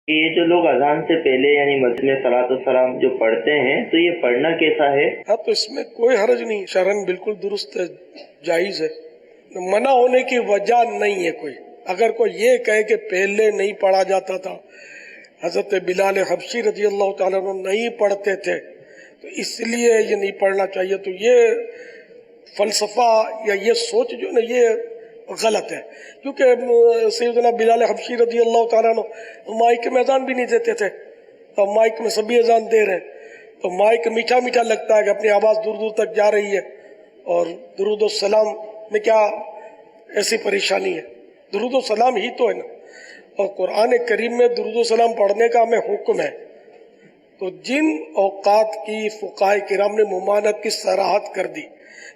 یہ جو لوگ اذان سے پہلے یعنی مسجد میں صلوۃ وسلام جو پڑھتے ہیں تو یہ پڑھنا کیسا ہے؟ ہاں تو اس میں کوئی حرج نہیں، شرعاً بالکل درست ہے، جائز ہے، منع ہونے کی وجہ نہیں ہے کوئی۔ اگر کوئی یہ کہے کہ پہلے نہیں پڑھا جاتا تھا، حضرت بلال حبشی رضی اللہ تعالیٰ عنہ نہیں پڑھتے تھے تو اس لیے یہ نہیں پڑھنا چاہیے، تو یہ فلسفہ یا یہ سوچ جو نا یہ غلط ہے، کیونکہ سیدنا بلال حبشی رضی اللہ تعالیٰ عنہ مائک میں اذان بھی نہیں دیتے تھے، تو مائک میں سبھی اذان دے رہے ہیں، تو مائک میٹھا میٹھا لگتا ہے کہ اپنی آواز دور دور تک جا رہی ہے، اور درود و سلام میں کیا ایسی پریشانی ہے؟ درود و سلام ہی تو ہے نا، اور قرآن کریم میں درود و سلام پڑھنے کا ہمیں حکم ہے۔ تو جن اوقات کی فقہاء کرام نے ممانعت کی صراحت کر دی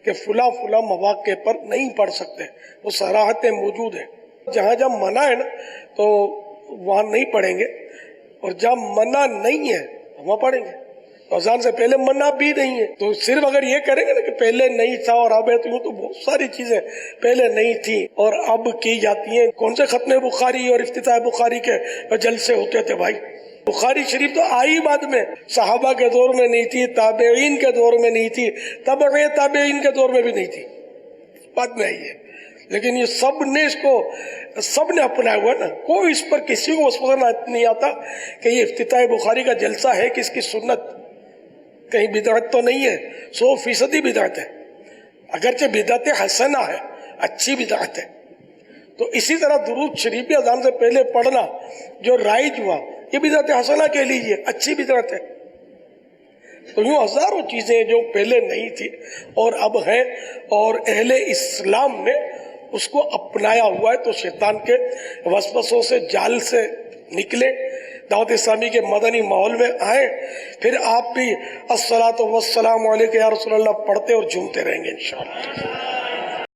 کہ فلاں فلاں مواقع پر نہیں پڑھ سکتے، وہ صراحتیں موجود ہیں۔ جہاں جہاں منع ہے نا تو وہاں نہیں پڑھیں گے، اور جہاں منع نہیں ہے وہاں پڑھیں گے۔ اذان سے پہلے منع بھی نہیں ہے، تو صرف اگر یہ کریں گے نا کہ پہلے نہیں تھا اور اب ہے، تو یوں تو بہت ساری چیزیں پہلے نہیں تھی اور اب کی جاتی ہیں۔ کون سے ختم بخاری اور افتتاح بخاری کے جلسے ہوتے تھے بھائی؟ بخاری شریف تو آئی بعد میں، صحابہ کے دور میں نہیں تھی، تابعین کے دور میں نہیں تھی، تبع تابعین کے دور میں بھی نہیں تھی، بعد میں آئی ہے۔ لیکن یہ سب نے اپنایا ہوا نا، کوئی اس پر کسی کو مسئلہ نہیں آتا کہ یہ افتتاح بخاری کا جلسہ ہے کہ اس کی سنت، کہیں بدعت تو نہیں ہے، 100% بدعت ہے، اگرچہ بدعت حسنہ ہے، اچھی بدعت ہے۔ تو اسی طرح درود شریف اذان سے پہلے پڑھنا جو رائج ہوا، یہ بدعت حسنہ کہہ لیجیے، اچھی بدعت ہے۔ تو یوں ہزاروں چیزیں جو پہلے نہیں تھی اور اب ہیں، اور اہل اسلام نے اس کو اپنایا ہوا ہے، تو شیطان کے وسوسوں سے، جال سے نکلے، دعوت اسلامی کے مدنی ماحول میں آئیں، پھر آپ بھی الصلاۃ والسلام علیک یا رسول اللہ پڑھتے اور جھومتے رہیں گے انشاءاللہ۔